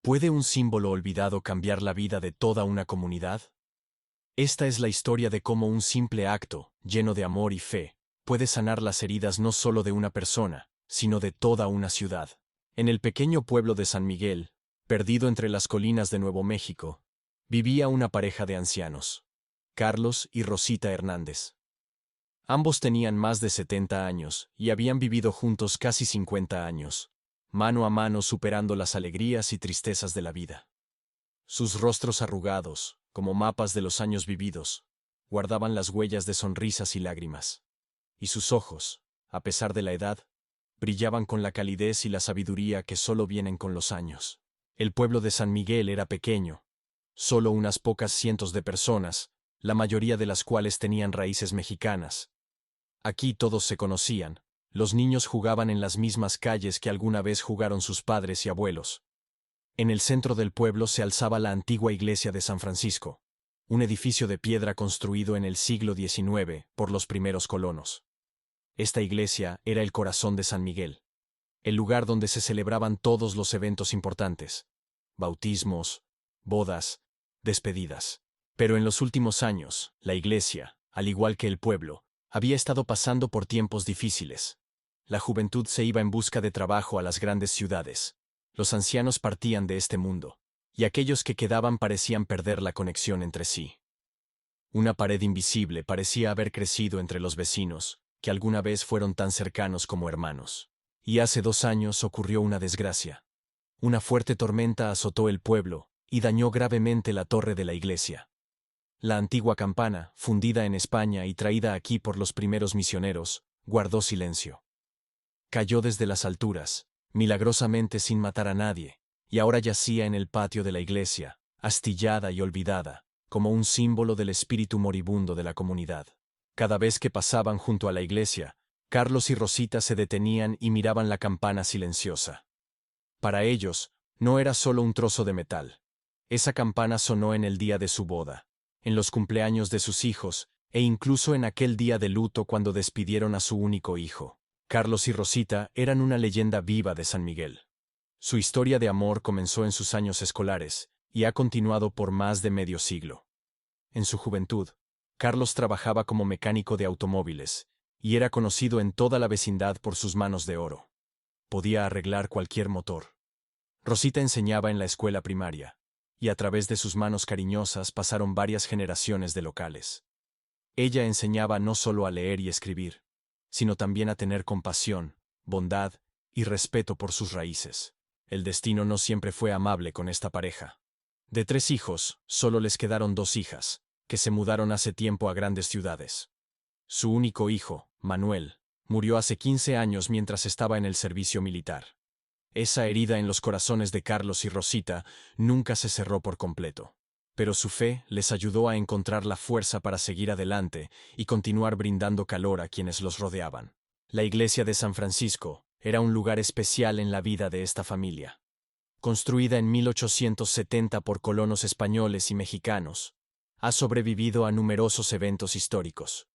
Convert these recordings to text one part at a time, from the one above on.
¿Puede un símbolo olvidado cambiar la vida de toda una comunidad? Esta es la historia de cómo un simple acto, lleno de amor y fe, puede sanar las heridas no solo de una persona, sino de toda una ciudad. En el pequeño pueblo de San Miguel, perdido entre las colinas de Nuevo México, vivía una pareja de ancianos, Carlos y Rosita Hernández. Ambos tenían más de 70 años y habían vivido juntos casi 50 años, mano a mano superando las alegrías y tristezas de la vida. Sus rostros arrugados, como mapas de los años vividos, guardaban las huellas de sonrisas y lágrimas. Y sus ojos, a pesar de la edad, brillaban con la calidez y la sabiduría que solo vienen con los años. El pueblo de San Miguel era pequeño, solo unas pocas cientos de personas, la mayoría de las cuales tenían raíces mexicanas. Aquí todos se conocían, los niños jugaban en las mismas calles que alguna vez jugaron sus padres y abuelos. En el centro del pueblo se alzaba la antigua iglesia de San Francisco, un edificio de piedra construido en el siglo XIX por los primeros colonos. Esta iglesia era el corazón de San Miguel, el lugar donde se celebraban todos los eventos importantes: bautismos, bodas, despedidas. Pero en los últimos años, la iglesia, al igual que el pueblo, había estado pasando por tiempos difíciles. La juventud se iba en busca de trabajo a las grandes ciudades. Los ancianos partían de este mundo, y aquellos que quedaban parecían perder la conexión entre sí. Una pared invisible parecía haber crecido entre los vecinos, que alguna vez fueron tan cercanos como hermanos. Y hace 2 años ocurrió una desgracia. Una fuerte tormenta azotó el pueblo y dañó gravemente la torre de la iglesia. La antigua campana, fundida en España y traída aquí por los primeros misioneros, guardó silencio. Cayó desde las alturas, milagrosamente sin matar a nadie, y ahora yacía en el patio de la iglesia, astillada y olvidada, como un símbolo del espíritu moribundo de la comunidad. Cada vez que pasaban junto a la iglesia, Carlos y Rosita se detenían y miraban la campana silenciosa. Para ellos, no era solo un trozo de metal. Esa campana sonó en el día de su boda, en los cumpleaños de sus hijos, e incluso en aquel día de luto cuando despidieron a su único hijo. Carlos y Rosita eran una leyenda viva de San Miguel. Su historia de amor comenzó en sus años escolares y ha continuado por más de medio siglo. En su juventud, Carlos trabajaba como mecánico de automóviles y era conocido en toda la vecindad por sus manos de oro. Podía arreglar cualquier motor. Rosita enseñaba en la escuela primaria, y a través de sus manos cariñosas pasaron varias generaciones de locales. Ella enseñaba no solo a leer y escribir, sino también a tener compasión, bondad y respeto por sus raíces. El destino no siempre fue amable con esta pareja. De 3 hijos, solo les quedaron 2 hijas, que se mudaron hace tiempo a grandes ciudades. Su único hijo, Manuel, murió hace 15 años mientras estaba en el servicio militar. Esa herida en los corazones de Carlos y Rosita nunca se cerró por completo. Pero su fe les ayudó a encontrar la fuerza para seguir adelante y continuar brindando calor a quienes los rodeaban. La iglesia de San Francisco era un lugar especial en la vida de esta familia. Construida en 1870 por colonos españoles y mexicanos, ha sobrevivido a numerosos eventos históricos.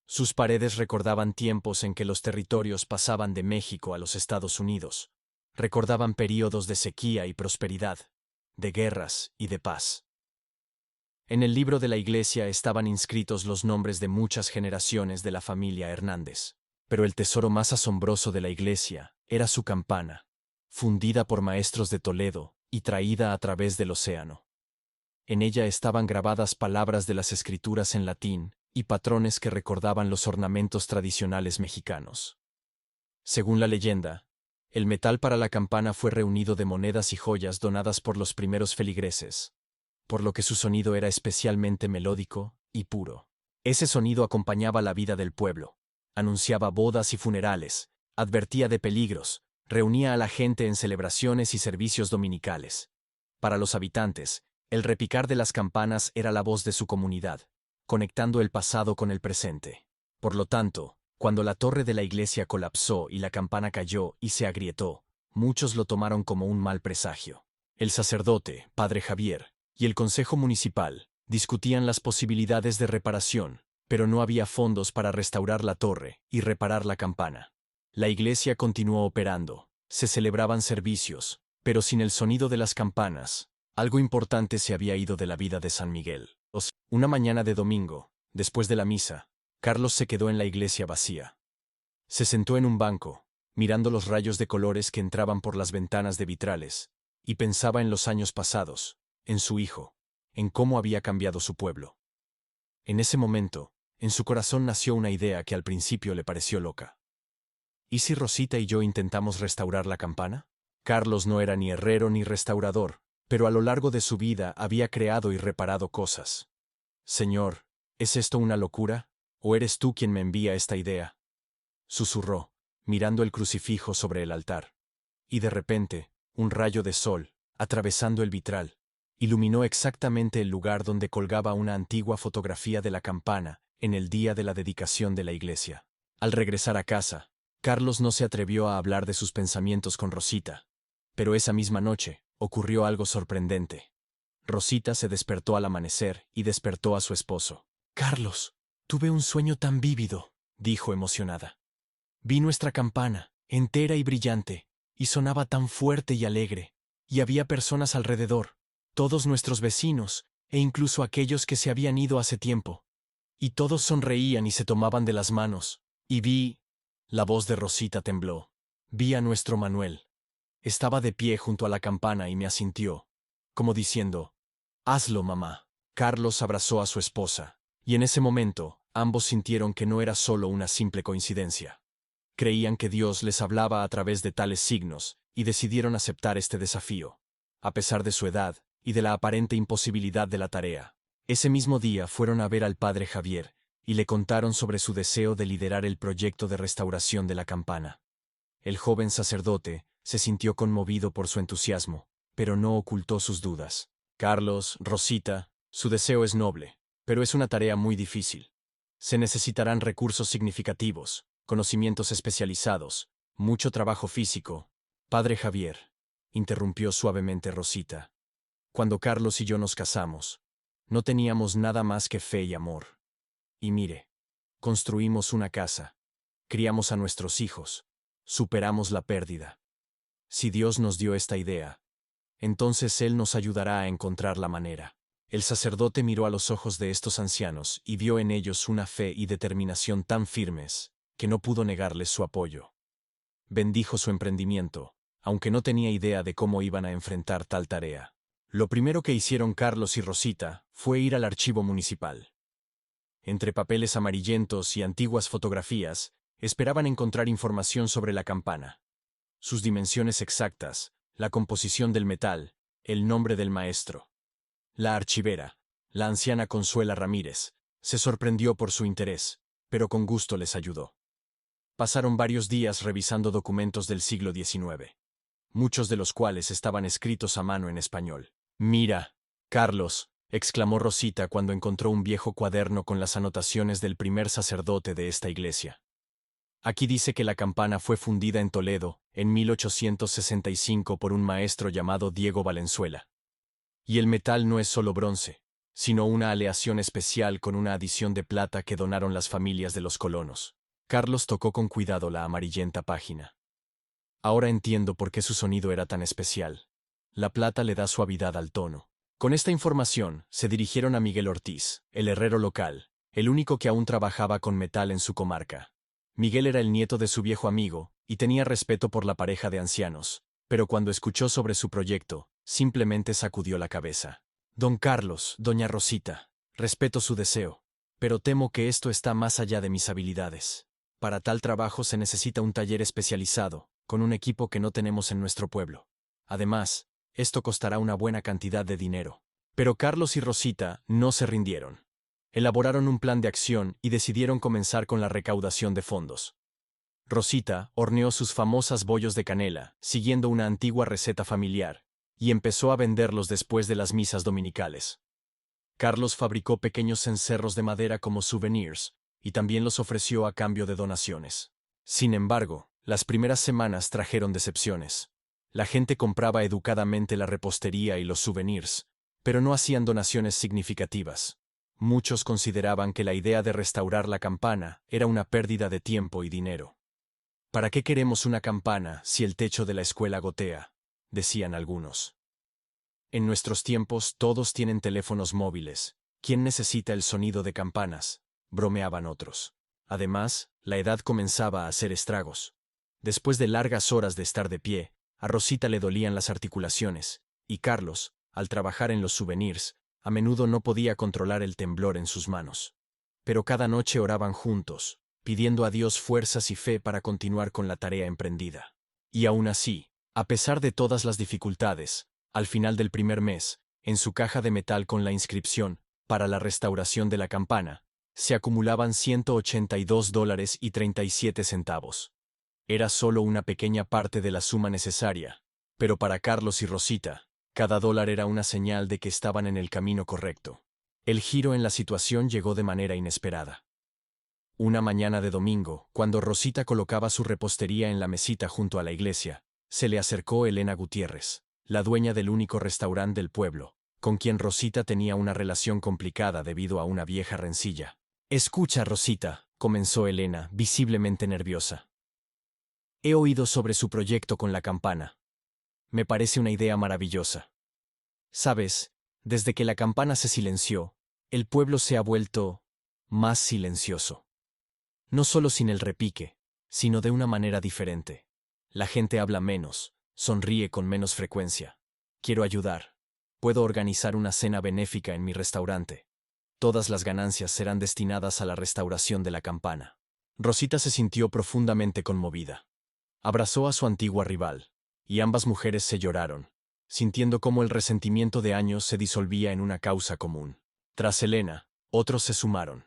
Sus paredes recordaban tiempos en que los territorios pasaban de México a los Estados Unidos. Recordaban períodos de sequía y prosperidad, de guerras y de paz. En el libro de la iglesia estaban inscritos los nombres de muchas generaciones de la familia Hernández. Pero el tesoro más asombroso de la iglesia era su campana, fundida por maestros de Toledo y traída a través del océano. En ella estaban grabadas palabras de las escrituras en latín y patrones que recordaban los ornamentos tradicionales mexicanos. Según la leyenda, el metal para la campana fue reunido de monedas y joyas donadas por los primeros feligreses, por lo que su sonido era especialmente melódico y puro. Ese sonido acompañaba la vida del pueblo, anunciaba bodas y funerales, advertía de peligros, reunía a la gente en celebraciones y servicios dominicales. Para los habitantes, el repicar de las campanas era la voz de su comunidad, conectando el pasado con el presente. Por lo tanto, cuando la torre de la iglesia colapsó y la campana cayó y se agrietó, muchos lo tomaron como un mal presagio. El sacerdote, Padre Javier, y el consejo municipal discutían las posibilidades de reparación, pero no había fondos para restaurar la torre y reparar la campana. La iglesia continuó operando, se celebraban servicios, Pero sin el sonido de las campanas, algo importante se había ido de la vida de San Miguel. Una mañana de domingo, después de la misa, Carlos se quedó en la iglesia vacía. Se sentó en un banco, mirando los rayos de colores que entraban por las ventanas de vitrales, y pensaba en los años pasados, en su hijo, en cómo había cambiado su pueblo. En ese momento, en su corazón nació una idea que al principio le pareció loca. ¿Y si Rosita y yo intentamos restaurar la campana? Carlos no era ni herrero ni restaurador, pero a lo largo de su vida había creado y reparado cosas. Señor, ¿es esto una locura? ¿O eres tú quien me envía esta idea? Susurró, mirando el crucifijo sobre el altar. Y de repente, un rayo de sol, atravesando el vitral, iluminó exactamente el lugar donde colgaba una antigua fotografía de la campana en el día de la dedicación de la iglesia. Al regresar a casa, Carlos no se atrevió a hablar de sus pensamientos con Rosita. Pero esa misma noche, ocurrió algo sorprendente. Rosita se despertó al amanecer y despertó a su esposo. «Carlos, tuve un sueño tan vívido», dijo emocionada. «Vi nuestra campana, entera y brillante, y sonaba tan fuerte y alegre, y había personas alrededor, todos nuestros vecinos, e incluso aquellos que se habían ido hace tiempo. Y todos sonreían y se tomaban de las manos, y vi...» La voz de Rosita tembló. «Vi a nuestro Manuel. Estaba de pie junto a la campana y me asintió, como diciendo, «Hazlo, mamá». Carlos abrazó a su esposa, y en ese momento, ambos sintieron que no era solo una simple coincidencia. Creían que Dios les hablaba a través de tales signos, y decidieron aceptar este desafío, a pesar de su edad y de la aparente imposibilidad de la tarea. Ese mismo día fueron a ver al padre Javier, y le contaron sobre su deseo de liderar el proyecto de restauración de la campana. El joven sacerdote se sintió conmovido por su entusiasmo, pero no ocultó sus dudas. «Carlos, Rosita, su deseo es noble, pero es una tarea muy difícil. Se necesitarán recursos significativos, conocimientos especializados, mucho trabajo físico». «Padre Javier», interrumpió suavemente Rosita, «cuando Carlos y yo nos casamos, no teníamos nada más que fe y amor. Y mire, construimos una casa, criamos a nuestros hijos, superamos la pérdida. Si Dios nos dio esta idea, entonces Él nos ayudará a encontrar la manera». El sacerdote miró a los ojos de estos ancianos y vio en ellos una fe y determinación tan firmes que no pudo negarles su apoyo. Bendijo su emprendimiento, aunque no tenía idea de cómo iban a enfrentar tal tarea. Lo primero que hicieron Carlos y Rosita fue ir al archivo municipal. Entre papeles amarillentos y antiguas fotografías, esperaban encontrar información sobre la campana. Sus dimensiones exactas, la composición del metal, el nombre del maestro. La archivera, la anciana Consuela Ramírez, se sorprendió por su interés, pero con gusto les ayudó. Pasaron varios días revisando documentos del siglo XIX, muchos de los cuales estaban escritos a mano en español. «Mira, Carlos», exclamó Rosita cuando encontró un viejo cuaderno con las anotaciones del primer sacerdote de esta iglesia. «Aquí dice que la campana fue fundida en Toledo, en 1865 por un maestro llamado Diego Valenzuela. Y el metal no es solo bronce, sino una aleación especial con una adición de plata que donaron las familias de los colonos». Carlos tocó con cuidado la amarillenta página. «Ahora entiendo por qué su sonido era tan especial. La plata le da suavidad al tono». Con esta información, se dirigieron a Miguel Ortiz, el herrero local, el único que aún trabajaba con metal en su comarca. Miguel era el nieto de su viejo amigo, y tenía respeto por la pareja de ancianos, pero cuando escuchó sobre su proyecto, simplemente sacudió la cabeza. «Don Carlos, doña Rosita, respeto su deseo, pero temo que esto está más allá de mis habilidades. Para tal trabajo se necesita un taller especializado, con un equipo que no tenemos en nuestro pueblo. Además, esto costará una buena cantidad de dinero». Pero Carlos y Rosita no se rindieron. Elaboraron un plan de acción y decidieron comenzar con la recaudación de fondos. Rosita horneó sus famosas bollos de canela, siguiendo una antigua receta familiar, y empezó a venderlos después de las misas dominicales. Carlos fabricó pequeños cencerros de madera como souvenirs, y también los ofreció a cambio de donaciones. Sin embargo, las primeras semanas trajeron decepciones. La gente compraba educadamente la repostería y los souvenirs, pero no hacían donaciones significativas. Muchos consideraban que la idea de restaurar la campana era una pérdida de tiempo y dinero. «¿Para qué queremos una campana si el techo de la escuela gotea?», decían algunos. En nuestros tiempos todos tienen teléfonos móviles. ¿Quién necesita el sonido de campanas?, bromeaban otros. Además, la edad comenzaba a hacer estragos. Después de largas horas de estar de pie, a Rosita le dolían las articulaciones, y Carlos, al trabajar en los souvenirs, a menudo no podía controlar el temblor en sus manos. Pero cada noche oraban juntos, pidiendo a Dios fuerzas y fe para continuar con la tarea emprendida. Y aún así, a pesar de todas las dificultades, al final del primer mes, en su caja de metal con la inscripción para la restauración de la campana, se acumulaban $182.37. Era solo una pequeña parte de la suma necesaria, pero para Carlos y Rosita, cada dólar era una señal de que estaban en el camino correcto. El giro en la situación llegó de manera inesperada. Una mañana de domingo, cuando Rosita colocaba su repostería en la mesita junto a la iglesia, se le acercó Elena Gutiérrez, la dueña del único restaurante del pueblo, con quien Rosita tenía una relación complicada debido a una vieja rencilla. «Escucha, Rosita», comenzó Elena, visiblemente nerviosa. «He oído sobre su proyecto con la campana. Me parece una idea maravillosa. Sabes, desde que la campana se silenció, el pueblo se ha vuelto más silencioso. No solo sin el repique, sino de una manera diferente. La gente habla menos, sonríe con menos frecuencia. Quiero ayudar. Puedo organizar una cena benéfica en mi restaurante. Todas las ganancias serán destinadas a la restauración de la campana». Rosita se sintió profundamente conmovida. Abrazó a su antigua rival, y ambas mujeres se lloraron, sintiendo cómo el resentimiento de años se disolvía en una causa común. Tras Elena, otros se sumaron.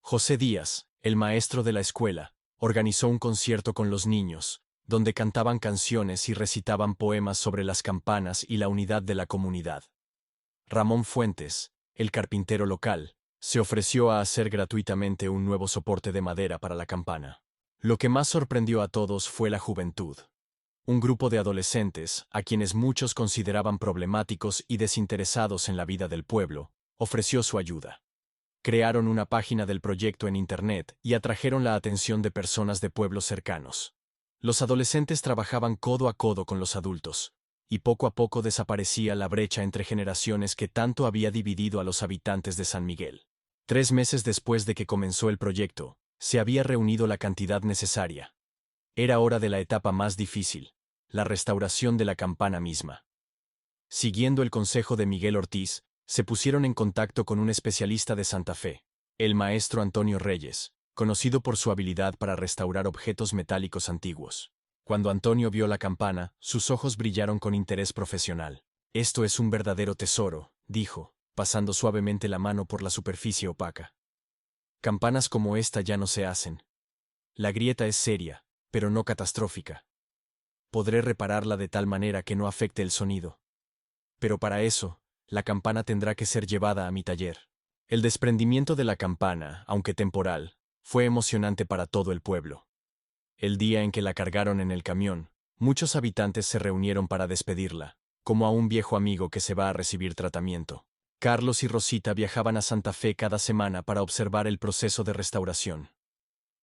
José Díaz, el maestro de la escuela, organizó un concierto con los niños, donde cantaban canciones y recitaban poemas sobre las campanas y la unidad de la comunidad. Ramón Fuentes, el carpintero local, se ofreció a hacer gratuitamente un nuevo soporte de madera para la campana. Lo que más sorprendió a todos fue la juventud. Un grupo de adolescentes, a quienes muchos consideraban problemáticos y desinteresados en la vida del pueblo, ofreció su ayuda. Crearon una página del proyecto en Internet y atrajeron la atención de personas de pueblos cercanos. Los adolescentes trabajaban codo a codo con los adultos, y poco a poco desaparecía la brecha entre generaciones que tanto había dividido a los habitantes de San Miguel. 3 meses después de que comenzó el proyecto, se había reunido la cantidad necesaria. Era hora de la etapa más difícil, la restauración de la campana misma. Siguiendo el consejo de Miguel Ortiz, se pusieron en contacto con un especialista de Santa Fe, el maestro Antonio Reyes, conocido por su habilidad para restaurar objetos metálicos antiguos. Cuando Antonio vio la campana, sus ojos brillaron con interés profesional. «Esto es un verdadero tesoro», dijo, pasando suavemente la mano por la superficie opaca. «Campanas como esta ya no se hacen. La grieta es seria, pero no catastrófica. Podré repararla de tal manera que no afecte el sonido. Pero para eso, la campana tendrá que ser llevada a mi taller». El desprendimiento de la campana, aunque temporal, fue emocionante para todo el pueblo. El día en que la cargaron en el camión, muchos habitantes se reunieron para despedirla, como a un viejo amigo que se va a recibir tratamiento. Carlos y Rosita viajaban a Santa Fe cada semana para observar el proceso de restauración.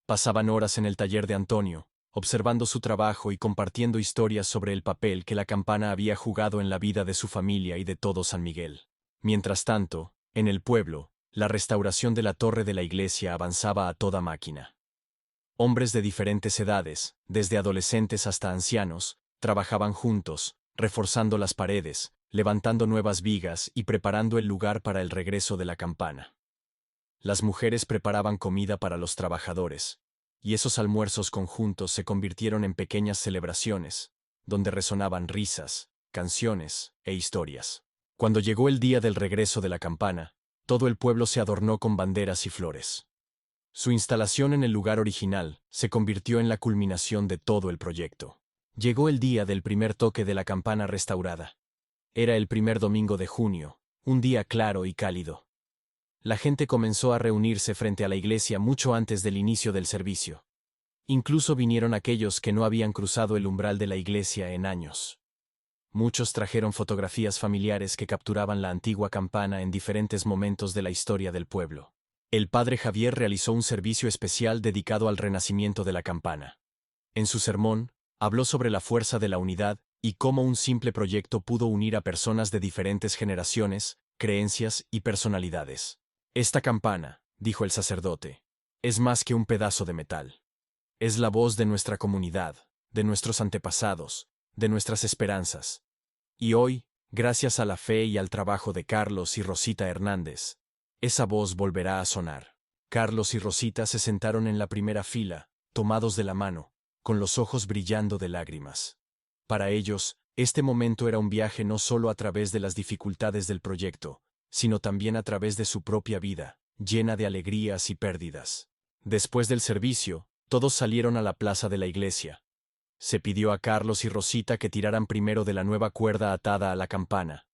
Pasaban horas en el taller de Antonio, observando su trabajo y compartiendo historias sobre el papel que la campana había jugado en la vida de su familia y de todo San Miguel. Mientras tanto, en el pueblo, la restauración de la torre de la iglesia avanzaba a toda máquina. Hombres de diferentes edades, desde adolescentes hasta ancianos, trabajaban juntos, reforzando las paredes, levantando nuevas vigas y preparando el lugar para el regreso de la campana. Las mujeres preparaban comida para los trabajadores, y esos almuerzos conjuntos se convirtieron en pequeñas celebraciones, donde resonaban risas, canciones e historias. Cuando llegó el día del regreso de la campana, todo el pueblo se adornó con banderas y flores. Su instalación en el lugar original se convirtió en la culminación de todo el proyecto. Llegó el día del primer toque de la campana restaurada. Era el primer domingo de junio, un día claro y cálido. La gente comenzó a reunirse frente a la iglesia mucho antes del inicio del servicio. Incluso vinieron aquellos que no habían cruzado el umbral de la iglesia en años. Muchos trajeron fotografías familiares que capturaban la antigua campana en diferentes momentos de la historia del pueblo. El padre Javier realizó un servicio especial dedicado al renacimiento de la campana. En su sermón, habló sobre la fuerza de la unidad y cómo un simple proyecto pudo unir a personas de diferentes generaciones, creencias y personalidades. Esta campana, dijo el sacerdote, es más que un pedazo de metal. Es la voz de nuestra comunidad, de nuestros antepasados, de nuestras esperanzas. Y hoy, gracias a la fe y al trabajo de Carlos y Rosita Hernández, esa voz volverá a sonar. Carlos y Rosita se sentaron en la primera fila, tomados de la mano, con los ojos brillando de lágrimas. Para ellos, este momento era un viaje no solo a través de las dificultades del proyecto, sino también a través de su propia vida, llena de alegrías y pérdidas. Después del servicio, todos salieron a la plaza de la iglesia. Se pidió a Carlos y Rosita que tiraran primero de la nueva cuerda atada a la campana.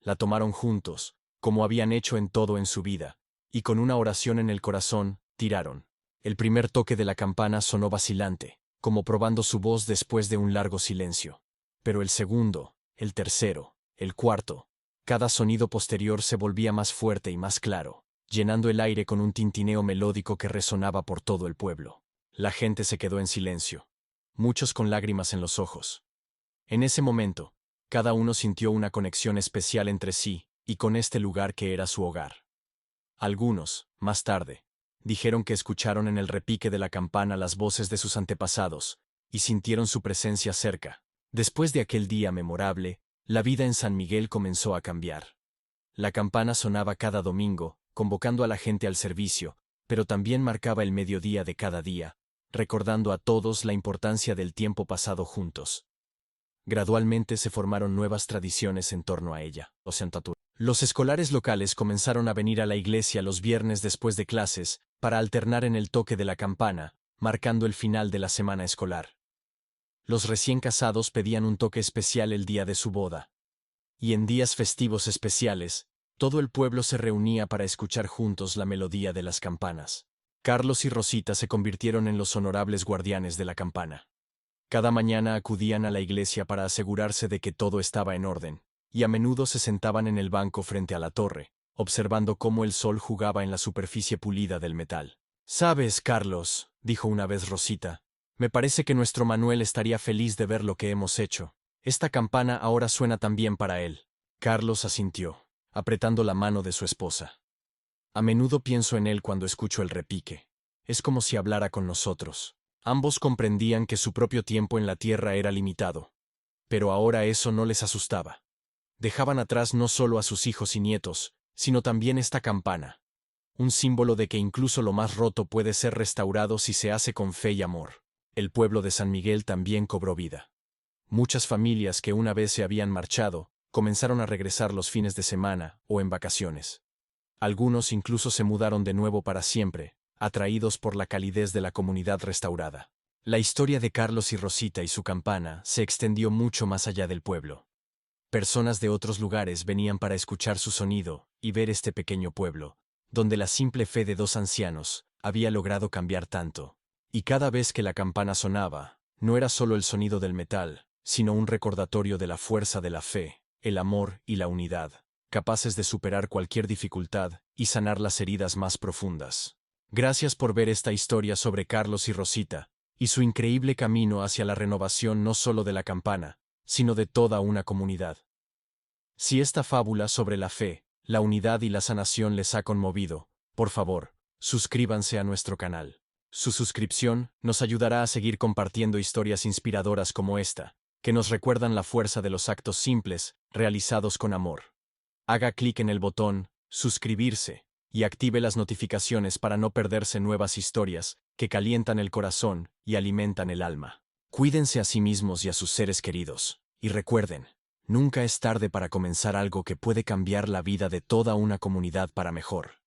La tomaron juntos, como habían hecho en todo en su vida, y con una oración en el corazón, tiraron. El primer toque de la campana sonó vacilante, como probando su voz después de un largo silencio. Pero el segundo, el tercero, el cuarto, cada sonido posterior se volvía más fuerte y más claro, llenando el aire con un tintineo melódico que resonaba por todo el pueblo. La gente se quedó en silencio, muchos con lágrimas en los ojos. En ese momento, cada uno sintió una conexión especial entre sí y con este lugar que era su hogar. Algunos, más tarde, dijeron que escucharon en el repique de la campana las voces de sus antepasados y sintieron su presencia cerca. Después de aquel día memorable, la vida en San Miguel comenzó a cambiar. La campana sonaba cada domingo, convocando a la gente al servicio, pero también marcaba el mediodía de cada día, recordando a todos la importancia del tiempo pasado juntos. Gradualmente se formaron nuevas tradiciones en torno a ella. Los escolares locales comenzaron a venir a la iglesia los viernes después de clases para alternar en el toque de la campana, marcando el final de la semana escolar. Los recién casados pedían un toque especial el día de su boda. Y en días festivos especiales, todo el pueblo se reunía para escuchar juntos la melodía de las campanas. Carlos y Rosita se convirtieron en los honorables guardianes de la campana. Cada mañana acudían a la iglesia para asegurarse de que todo estaba en orden, y a menudo se sentaban en el banco frente a la torre, observando cómo el sol jugaba en la superficie pulida del metal. «Sabes, Carlos», dijo una vez Rosita, «me parece que nuestro Manuel estaría feliz de ver lo que hemos hecho. Esta campana ahora suena tan bien para él». Carlos asintió, apretando la mano de su esposa. «A menudo pienso en él cuando escucho el repique. Es como si hablara con nosotros». Ambos comprendían que su propio tiempo en la tierra era limitado. Pero ahora eso no les asustaba. Dejaban atrás no solo a sus hijos y nietos, sino también esta campana. Un símbolo de que incluso lo más roto puede ser restaurado si se hace con fe y amor. El pueblo de San Miguel también cobró vida. Muchas familias que una vez se habían marchado, comenzaron a regresar los fines de semana o en vacaciones. Algunos incluso se mudaron de nuevo para siempre, atraídos por la calidez de la comunidad restaurada. La historia de Carlos y Rosita y su campana se extendió mucho más allá del pueblo. Personas de otros lugares venían para escuchar su sonido y ver este pequeño pueblo, donde la simple fe de dos ancianos había logrado cambiar tanto. Y cada vez que la campana sonaba, no era solo el sonido del metal, sino un recordatorio de la fuerza de la fe, el amor y la unidad, capaces de superar cualquier dificultad y sanar las heridas más profundas. Gracias por ver esta historia sobre Carlos y Rosita, y su increíble camino hacia la renovación no solo de la campana, sino de toda una comunidad. Si esta fábula sobre la fe, la unidad y la sanación les ha conmovido, por favor, suscríbanse a nuestro canal. Su suscripción nos ayudará a seguir compartiendo historias inspiradoras como esta, que nos recuerdan la fuerza de los actos simples, realizados con amor. Haga clic en el botón suscribirse y active las notificaciones para no perderse nuevas historias que calientan el corazón y alimentan el alma. Cuídense a sí mismos y a sus seres queridos, y recuerden, nunca es tarde para comenzar algo que puede cambiar la vida de toda una comunidad para mejor.